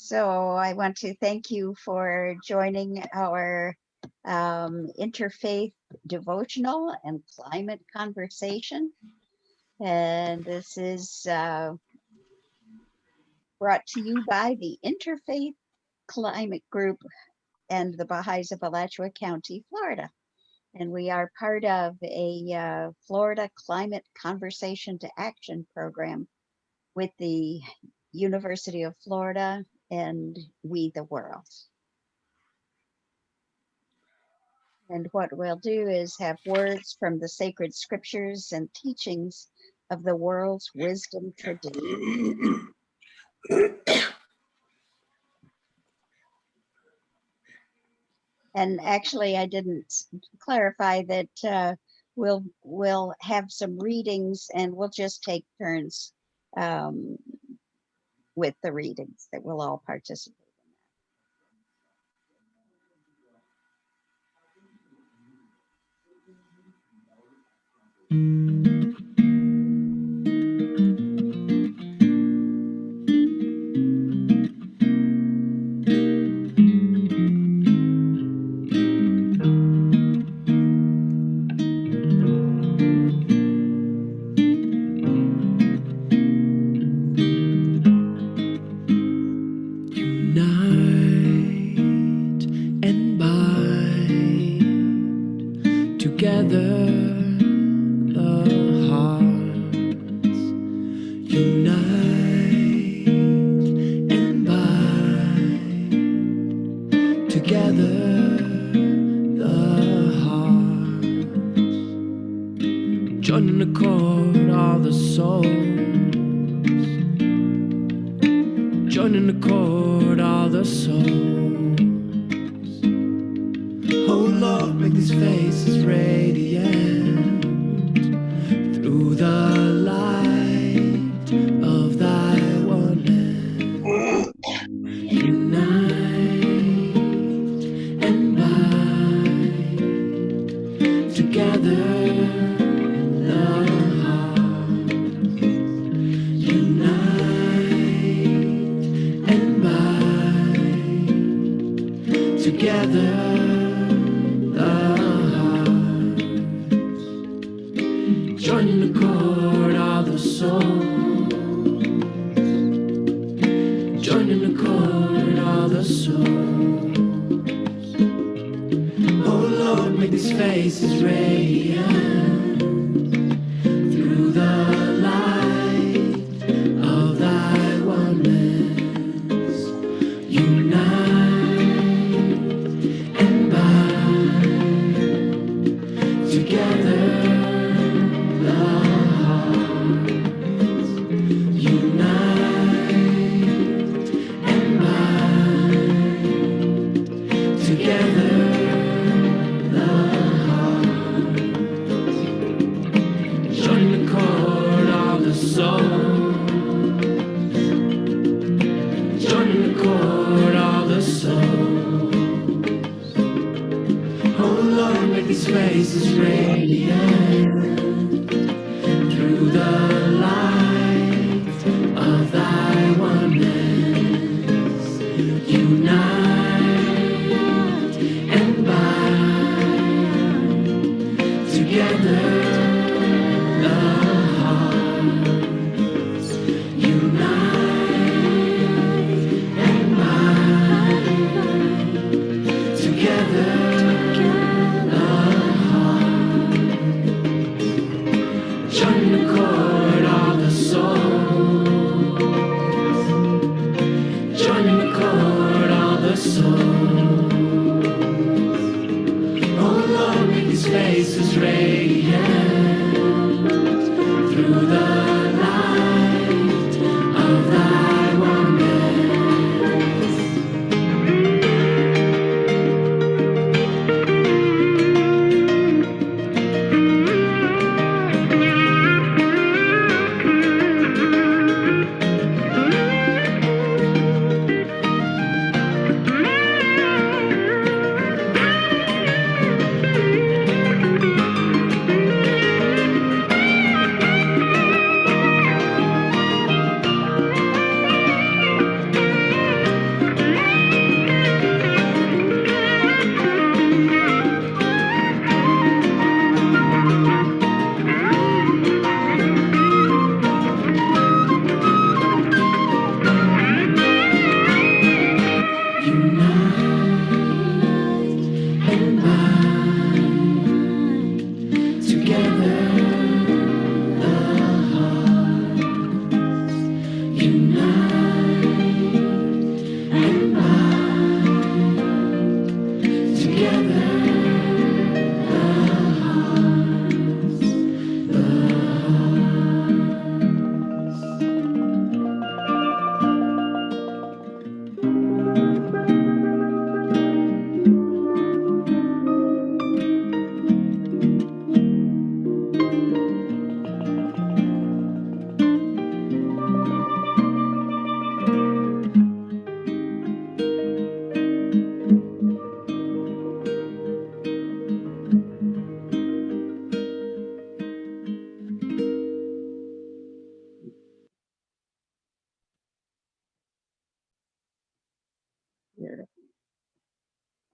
So I want to thank you for joining our interfaith devotional and climate conversation. And this is brought to you by the Interfaith Climate Group and the Baha'is of Alachua County, Florida. And we are part of a Florida Climate Conversation to Action program with the University of Florida and We the World. And what we'll do is have words from the sacred scriptures and teachings of the world's wisdom tradition. And actually, I didn't clarify that we'll have some readings and we'll just take turns with the readings that we'll all participate in.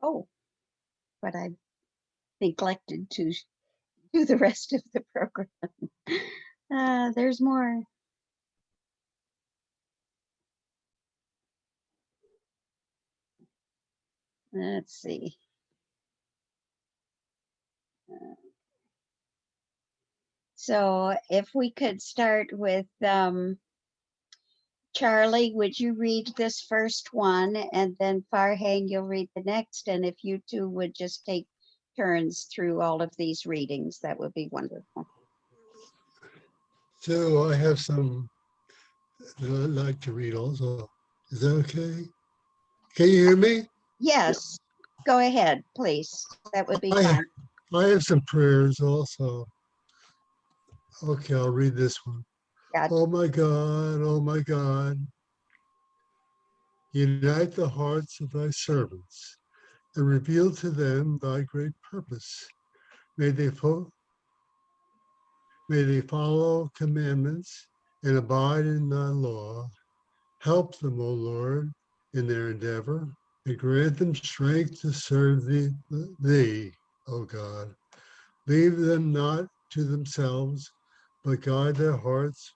Oh, but I neglected to do the rest of the program. There's more. Let's see. So if we could start with Charlie, would you read this first one, and then Farhang, you'll read the next, and if you two would just take turns through all of these readings, that would be wonderful. So I have some that I'd like to read also. Is that okay? Can you hear me? Yes, go ahead, please. That would be I, fine. I have some prayers also. Okay, I'll read this one. God, Oh my God, unite the hearts of thy servants and reveal to them thy great purpose. May they, may they follow commandments and abide in thy law. Help them, O Lord, in their endeavor, and grant them strength to serve thee, O God. Leave them not to themselves, but guide their hearts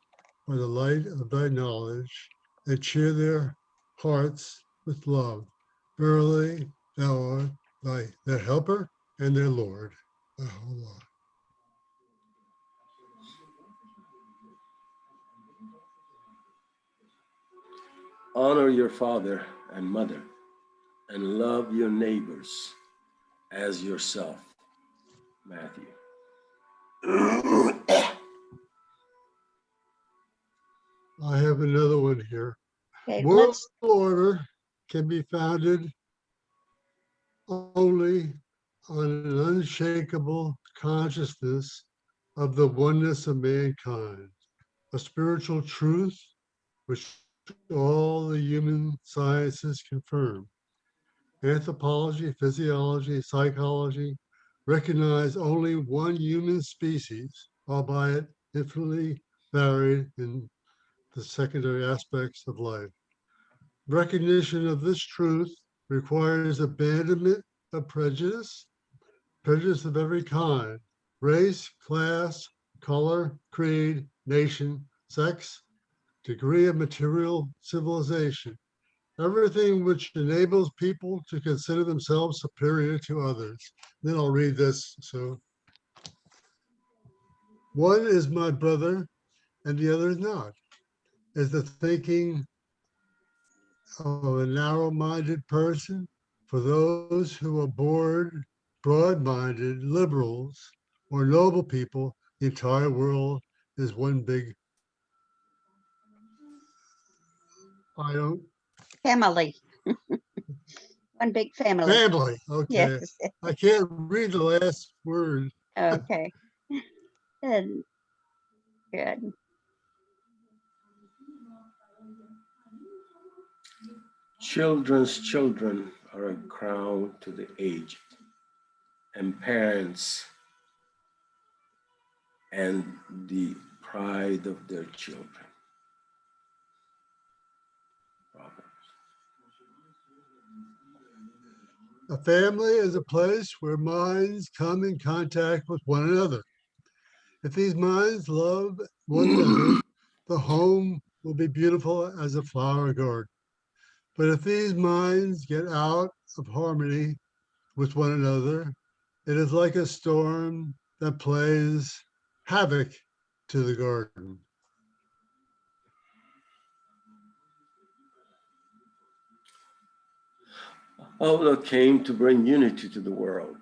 by the light of thy knowledge, and cheer their hearts with love. Verily, thou art their helper and their Lord. Oh, Lord. Honor your father and mother, and love your neighbors as yourself. Matthew. I have another one here. okay, World order can be founded only on an unshakable consciousness of the oneness of mankind, a spiritual truth which all the human sciences confirm. Anthropology, physiology, psychology recognize only one human species, albeit infinitely varied in the secondary aspects of life. Recognition of this truth requires abandonment of prejudice of every kind, race, class, color, creed, nation, sex, degree of material civilization, everything which enables people to consider themselves superior to others. Then I'll read this. So, one is my brother and the other is not. Is the thinking of a narrow-minded person for those who are bored, broad-minded liberals or noble people. The entire world is one big I don't family. One big family. family. Okay, Yes. I can't read the last word. Okay. And good. Children's children are a crown to the aged, and parents and the pride of their children. Proverbs. A family is a place where minds come in contact with one another. If these minds love one another, the home will be beautiful as a flower garden. But if these minds get out of harmony with one another, it is like a storm that plays havoc to the garden. Allah came to bring unity to the world,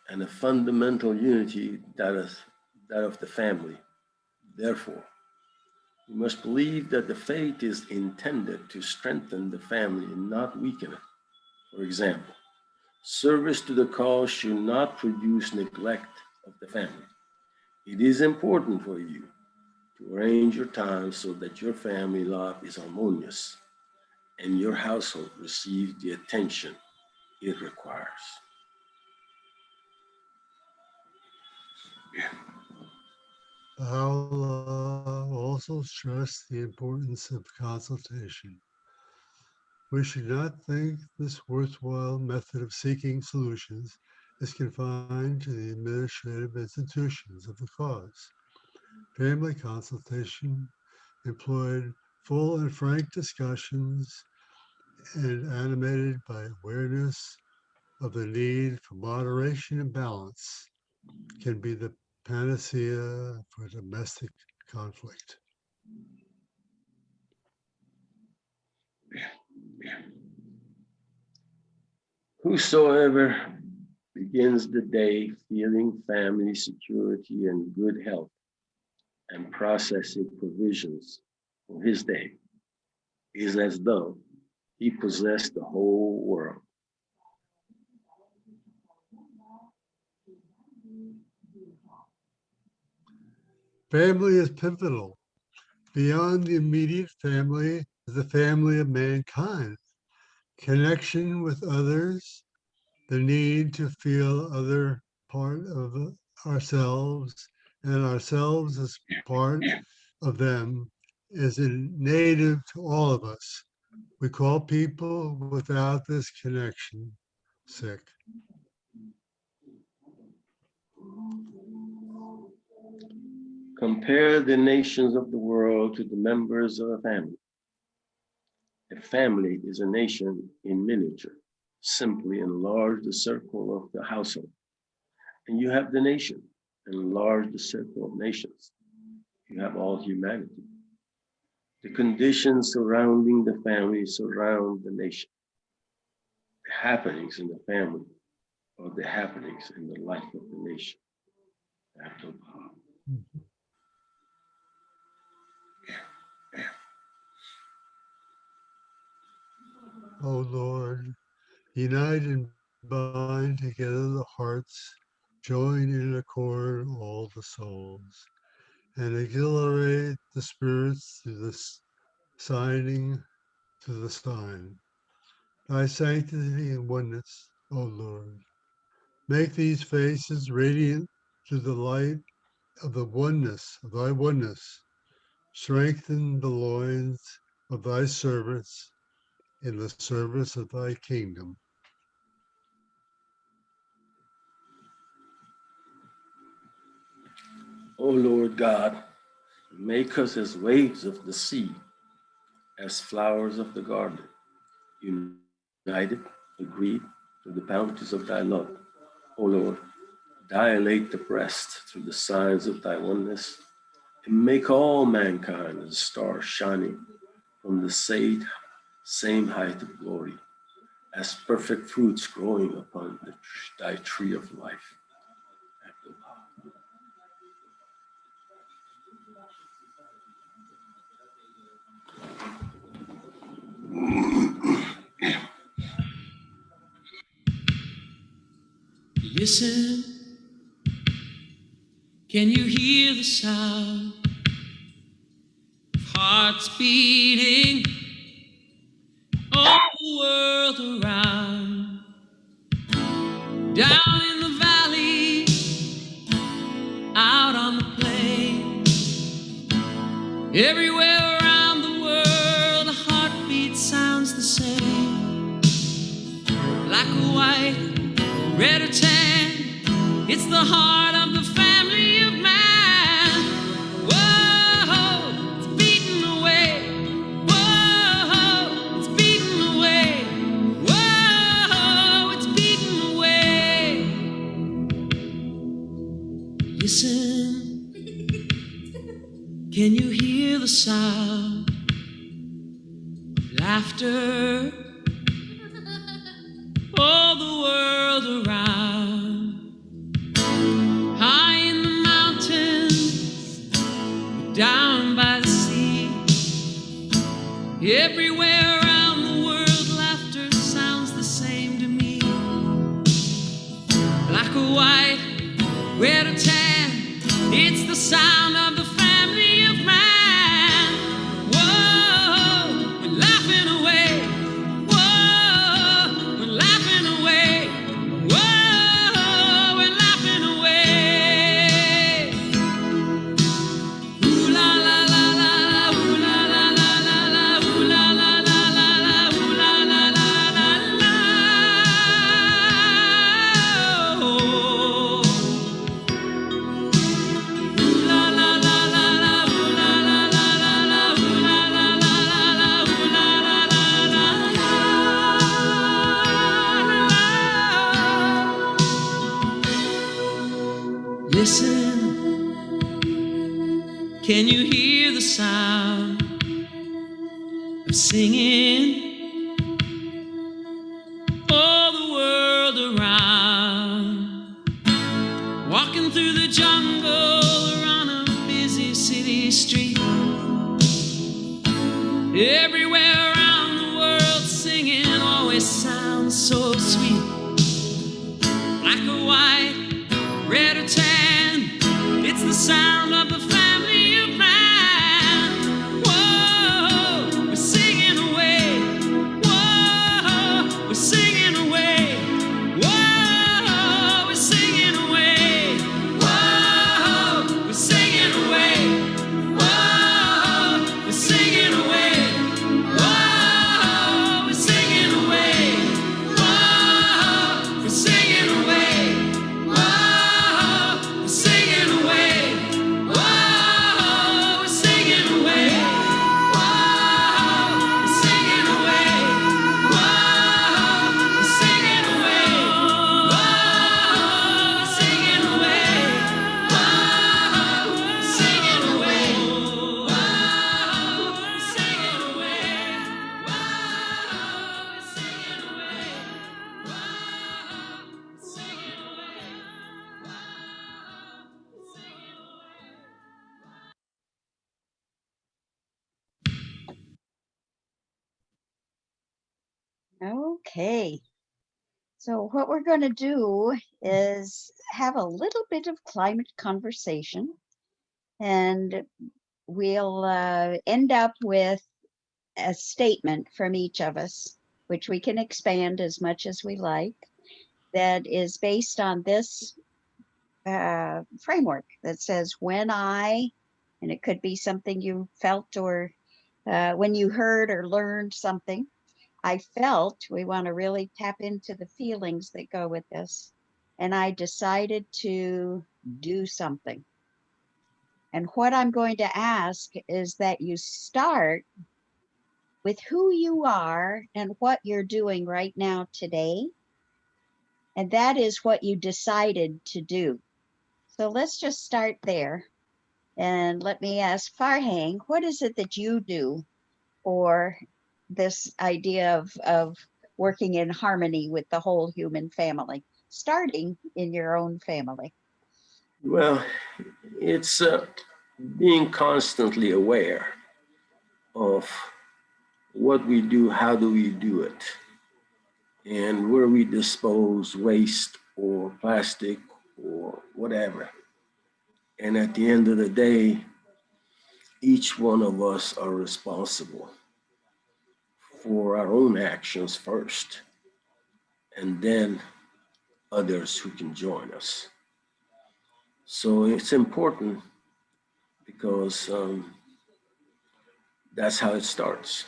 and a fundamental unity that is that of the family. Therefore, we must believe that the faith is intended to strengthen the family and not weaken it. For example, service to the cause should not produce neglect of the family. It is important for you to arrange your time so that your family life is harmonious and your household receives the attention it requires. Allah also stressed the importance of consultation. We should not think this worthwhile method of seeking solutions is confined to the administrative institutions of the cause. Family consultation employed full and frank discussions and animated by awareness of the need for moderation and balance can be the panacea for domestic conflict. Whosoever begins the day feeling family security and good health and processing provisions for his day is as though he possessed the whole world. Family is pivotal. Beyond the immediate family is the family of mankind. Connection with others, the need to feel other part of ourselves and ourselves as part of them is native to all of us. We call people without this connection sick. Compare the nations of the world to the members of a family. A family is a nation in miniature. Simply enlarge the circle of the household, and you have the nation. Enlarge the circle of nations, you have all humanity. The conditions surrounding the family surround the nation. The happenings in the family are the happenings in the life of the nation. O Lord, unite and bind together the hearts, join in accord all the souls, and exhilarate the spirits through the signing to the sign. Thy sanctity and oneness, O Lord. Make these faces radiant to the light of the oneness, of thy oneness. Strengthen the loins of thy servants in the service of thy kingdom. O Lord God, make us as waves of the sea, as flowers of the garden, united, agreed to the bounties of thy love. O Lord, dilate the breast through the signs of thy oneness, and make all mankind as stars shining from the same height of glory, as perfect fruits growing upon thy tree of life. Listen, can you hear the sound of hearts beating all the world around? Down in the valley, out on the plain, everywhere around the world, a heartbeat sounds the same. Black or white, red or tan, it's the heart of the family of man. Whoa, it's beating away. Whoa, it's beating away. Whoa, it's beating away. Listen, can you hear the sound of laughter? All the world around, high in the mountains, down by the sea, everywhere around the world, laughter sounds the same to me. Black or white, red or tan, it's the sound of the family of man. Whoa, we're laughing away. Whoa, we're laughing away. Whoa, we're laughing away. Ooh la la la la la, ooh la la la la la, ooh la la la la la, ooh la Can you hear the sound of singing? All the world around, walking through the jungle or on a busy city street. Everywhere around the world, singing always sounds so sweet. Black or white, red or tan, it's the sound of the family of man. Whoa, we're singing away. Whoa, we're singing away. Whoa, we're singing away. Whoa, we're singing away. Whoa, we're singing away. Whoa, we're singing away. Whoa, we're singing away. Whoa, we're singing away. Whoa, we're singing away. Whoa, we're singing away. Whoa, we're singing away. Whoa, we're singing away. Whoa, we're singing away. Whoa, we're singing away. Whoa, we're singing away. Whoa, we're singing Okay. So what we're going to do is have a little bit of climate conversation, and we'll end up with a statement from each of us, which we can expand as much as we like, that is based on this framework that says, when I, and it could be something you felt or when you heard or learned something, I felt, we want to really tap into the feelings that go with this. And I decided to do something. And what I'm going to ask is that you start with who you are and what you're doing right now today. And that is what you decided to do. So let's just start there. And let me ask Farhang, what is it that you do for this idea of working in harmony with the whole human family, starting in your own family? Well, it's being constantly aware of what we do, how do we do it, and where we dispose waste or plastic or whatever. And at the end of the day, each one of us are responsible for our own actions first, and then others who can join us. So it's important because that's how it starts.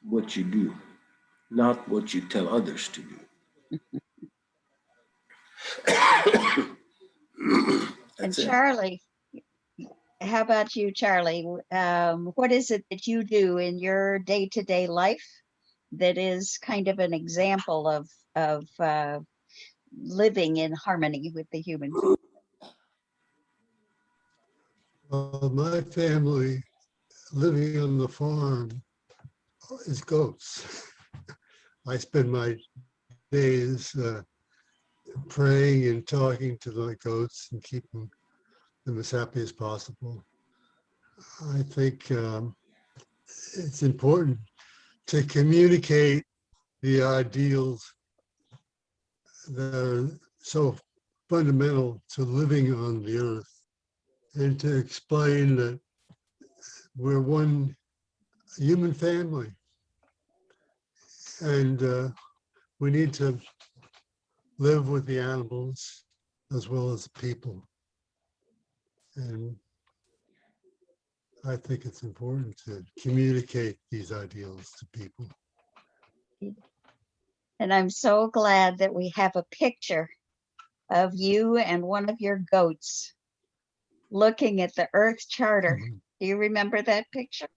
What you do, not what you tell others to do. And That's it. Charlie, how about you, Charlie? What is it that you do in your day-to-day life that is kind of an example of living in harmony with the human family? Well, my family living on the farm is goats. I spend my days praying and talking to the goats and keeping them as happy as possible. I think it's important to communicate the ideals that are so fundamental to living on the earth, and to explain that we're one human family, and we need to live with the animals as well as the people. And I think it's important to communicate these ideals to people. And I'm so glad that we have a picture of you and one of your goats looking at the Earth Charter. Mhm. Do you remember that picture?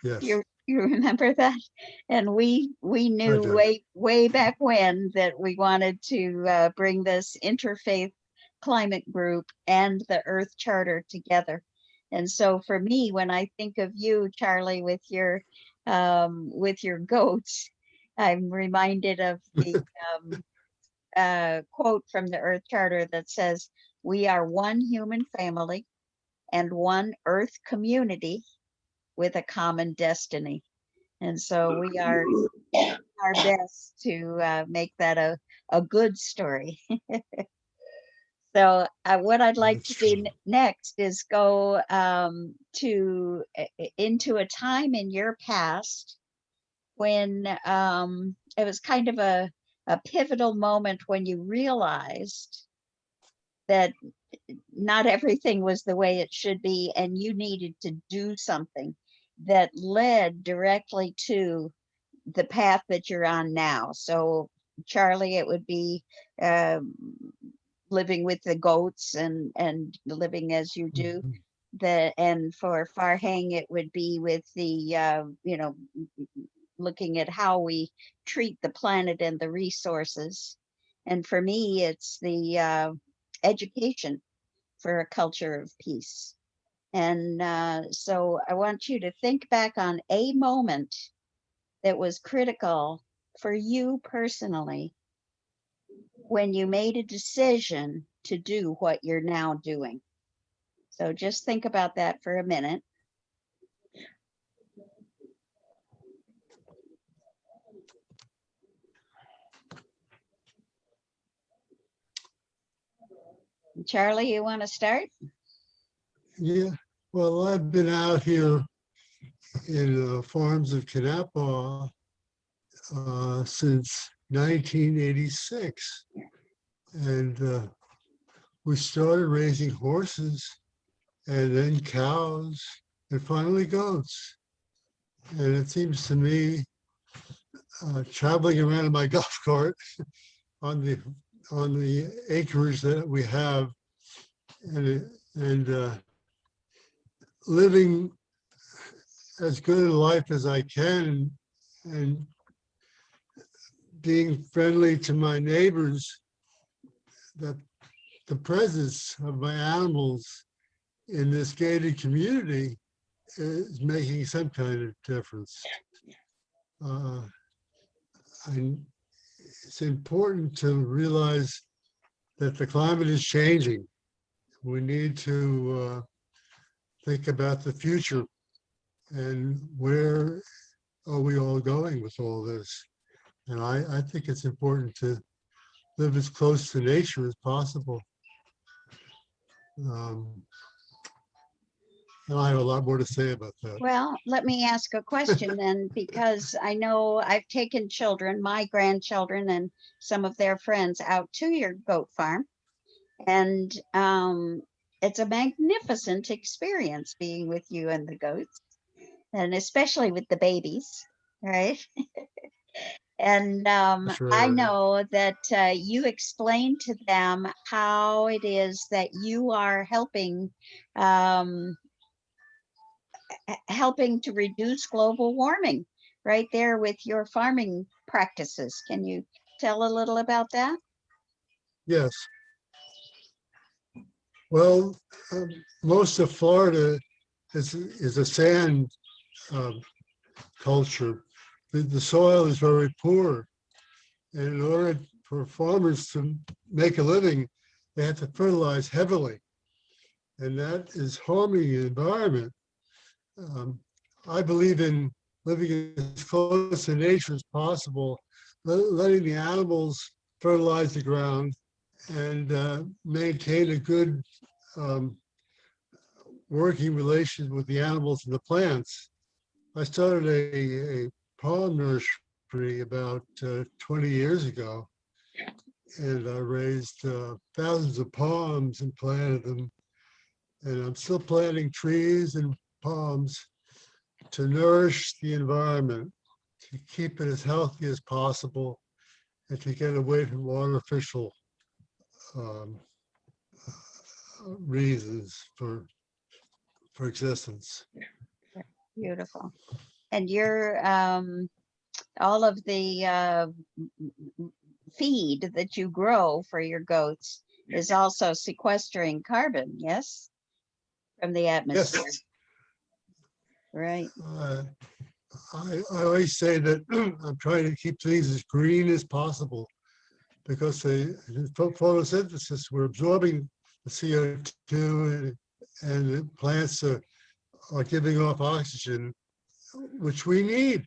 Yes, You remember that? And we knew do. way back when that we wanted to bring this interfaith Climate Group and the Earth Charter together. And so for me, when I think of you, Charlie, with your goats, I'm reminded of the quote from the Earth Charter that says, "We are one human family and one Earth community with a common destiny." And so we are our best to make that a good story. So what I'd like to do next is go into a time in your past when it was kind of a pivotal moment when you realized that not everything was the way it should be, and you needed to do something that led directly to the path that you're on now. So, Charlie, it would be living with the goats and living as you do. And for Farhang, it would be with the looking at how we treat the planet and the resources. And for me, it's the education for a culture of peace. And so I want you to think back on a moment that was critical for you personally when you made a decision to do what you're now doing. So just think about that for a minute. Charlie, you want to start? Yeah, well, I've been out here in farms of Kanapa since 1986. And we started raising horses and then cows and finally goats. And it seems to me, traveling around in my golf cart on the acreage that we have, and living as good a life as I can, and being friendly to my neighbors, that the presence of my animals in this gated community is making some kind of difference. And it's important to realize that the climate is changing. We need to think about the future and where are we all going with all this. And I think it's important to live as close to nature as possible. And I have a lot more to say about that. Well, let me ask a question then, because I know I've taken children, my grandchildren and some of their friends out to your goat farm. And it's a magnificent experience being with you and the goats, and especially with the babies, right? And That's I right. know that you explain to them how it is that you are um, helping to reduce global warming right there with your farming practices. Can you tell a little about that? Yes. Well, most of Florida is a sand culture. The soil is very poor. And in order for farmers to make a living, they have to fertilize heavily. And that is harming the environment. I believe in living as close to nature as possible, letting the animals fertilize the ground and maintain a good working relation with the animals and the plants. I started a palm nursery about 20 years ago, and I raised thousands of palms and planted them. And I'm still planting trees and palms to nourish the environment, to keep it as healthy as possible, and to get away from artificial um, reasons for existence. Beautiful. And you're all of the feed that you grow for your goats, is also sequestering carbon, yes, from the atmosphere. Yes. Right. I always say that I'm trying to keep things as green as possible because photosynthesis, we're absorbing the CO2 and the plants are giving off oxygen, which we need.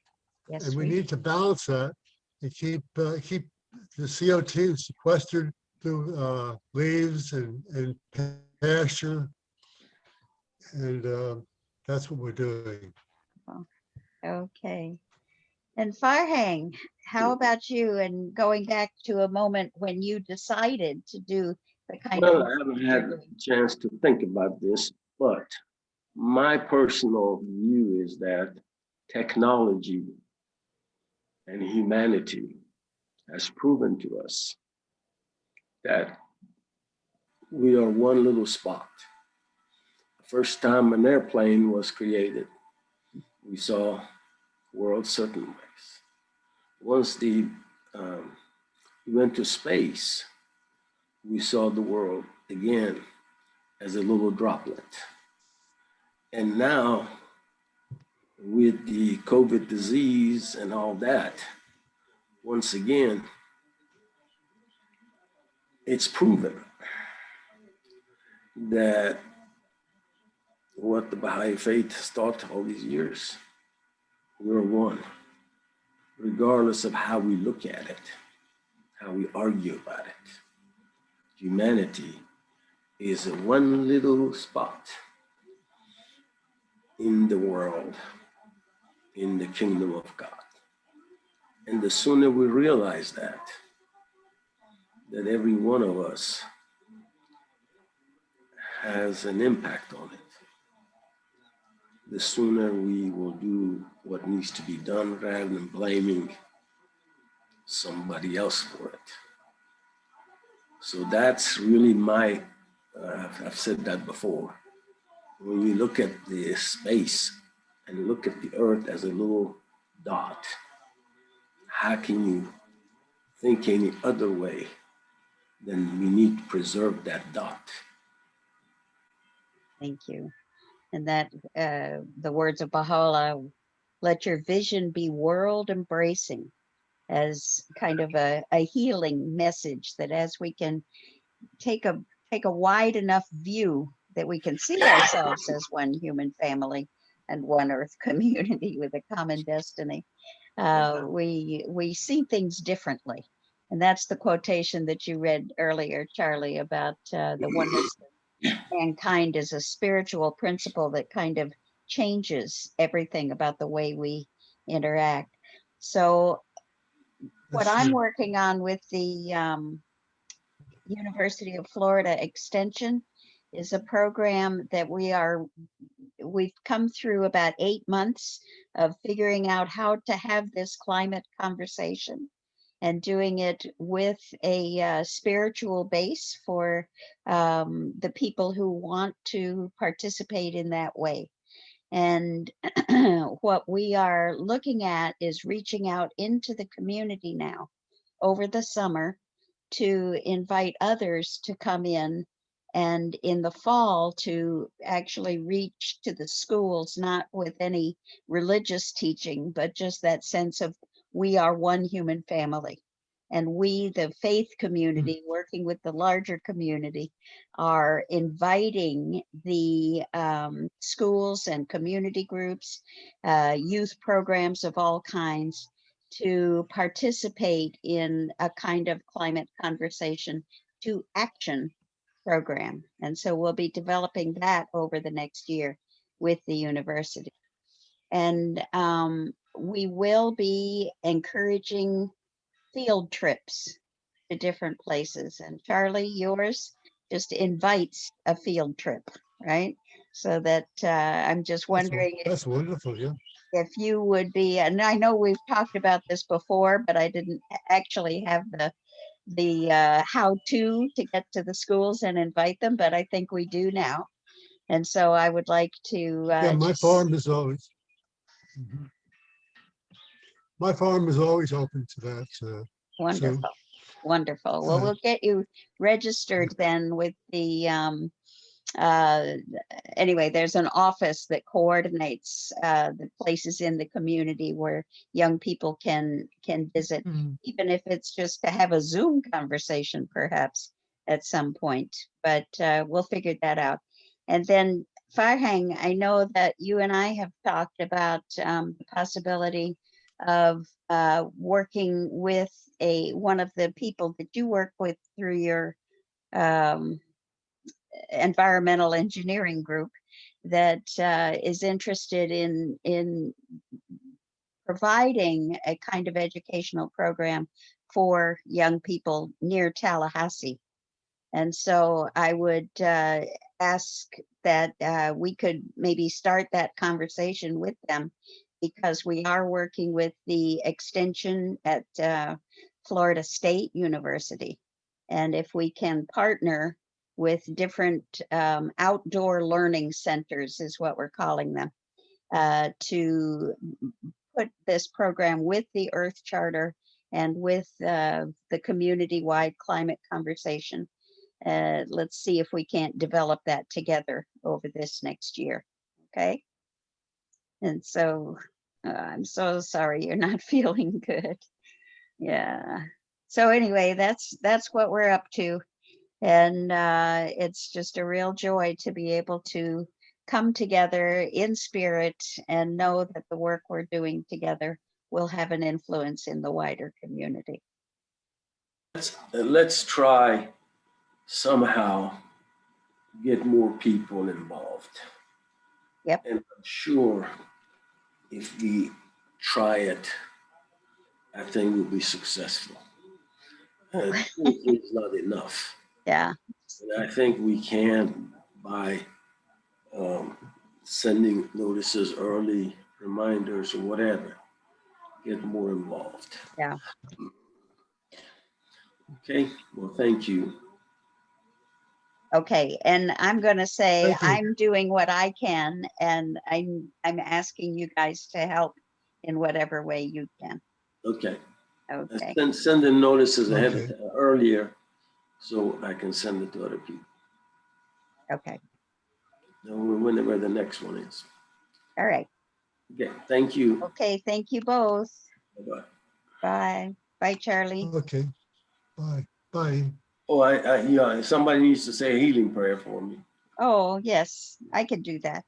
Yes, And we need to balance that and keep the CO2 sequestered through leaves and pasture. And that's what we're doing. Okay. And Farhang, how about you? And going back to a moment when you decided to do the kind of Well, I haven't had a chance to think about this, but my personal view is that technology and humanity has proven to us that we are one little spot. The first time an airplane was created, we saw the world certain ways. Once we went to space, we saw the world again as a little droplet. And now, with the COVID disease and all that, once again, it's proven that what the Baha'i faith has taught all these years, we're one, regardless of how we look at it, how we argue about it. Humanity is a one little spot in the world, in the kingdom of God. And the sooner we realize that every one of us has an impact on it, the sooner we will do what needs to be done rather than blaming somebody else for it. So that's really I've said that before. When you look at the space and look at the earth as a little dot, how can you think any other way than we need to preserve that dot? Thank you. And that the words of Baha'u'llah, let your vision be world embracing, as kind of a healing message, that as we can take a wide enough view that we can see ourselves as one human family and one earth community with a common destiny, we see things differently. And that's the quotation that you read earlier, Charlie, about the oneness of mankind as a spiritual principle that kind of changes everything about the way we interact. So what I'm working on with the University of Florida Extension is a program that we've come through about 8 months of figuring out how to have this climate conversation and doing it with a spiritual base for the people who want to participate in that way. And what we are looking at is reaching out into the community now over the summer to invite others to come in the fall to actually reach to the schools, not with any religious teaching, but just that sense of we are one human family. And we, the faith community, working with the larger community, are inviting the schools and community groups, youth programs of all kinds, to participate in a kind of climate conversation to action program. And so we'll be developing that over the next year with the university. And we will be encouraging field trips to different places. And Charlie, yours just invites a field trip, right? So that I'm just wondering That's wonderful, yeah. if you would be, and I know we've talked about this before, but I didn't actually have the how-to get to the schools and invite them, but I think we do now. And so I would like to Yeah, my farm is always my farm is always open to that. wonderful. Wonderful. Well, we'll get you registered then with the, uh, anyway, there's an office that coordinates the places in the community where young people can visit, even if it's just to have a Zoom conversation, perhaps at some point. But we'll figure that out. And then Farhang, I know that you and I have talked about the possibility of working with one of the people that you work with through your um, environmental engineering group that is interested in providing a kind of educational program for young people near Tallahassee. And so I would ask that we could maybe start that conversation with them, because we are working with the extension at Florida State University. And if we can partner with different outdoor learning centers, is what we're calling them, to put this program with the Earth Charter and with the community-wide climate conversation. Let's see if we can't develop that together over this next year. Okay. And so I'm so sorry you're not feeling good. Yeah. So anyway, that's what we're up to. And it's just a real joy to be able to come together in spirit and know that the work we're doing together will have an influence in the wider community. Let's try somehow get more people involved. Yep. And I'm sure if we try it, I think we'll be successful. And it's not enough. Yeah. And I think we can, by sending notices early, reminders or whatever, get more involved. Yeah. Okay, well, thank you. Okay, and I'm going to say Thank you. I'm doing what I can, and I'm asking you guys to help in whatever way you can. Okay. Okay. Send the notices ahead Okay. earlier so I can send it to other people. Okay. Whenever the next one is. All right. Okay, thank you. Okay, thank you both. Bye-bye. Bye. Bye, Charlie. Okay. Bye. Bye. Oh, yeah, somebody needs to say a healing prayer for me. Oh, yes, I can do that.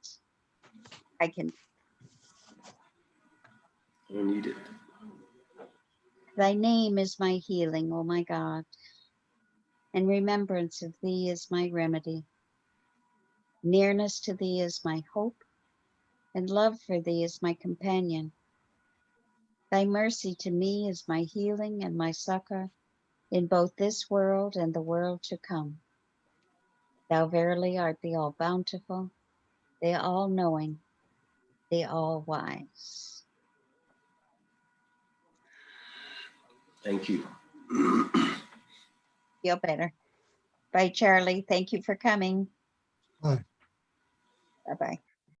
I can. I need it. Thy name is my healing, O my God, and remembrance of thee is my remedy. Nearness to thee is my hope, and love for thee is my companion. Thy mercy to me is my healing and my succor in both this world and the world to come. Thou verily art the all-bountiful, the all-knowing, the all-wise. Thank you. Feel better. Bye, Charlie. Thank you for coming. Bye. Bye-bye.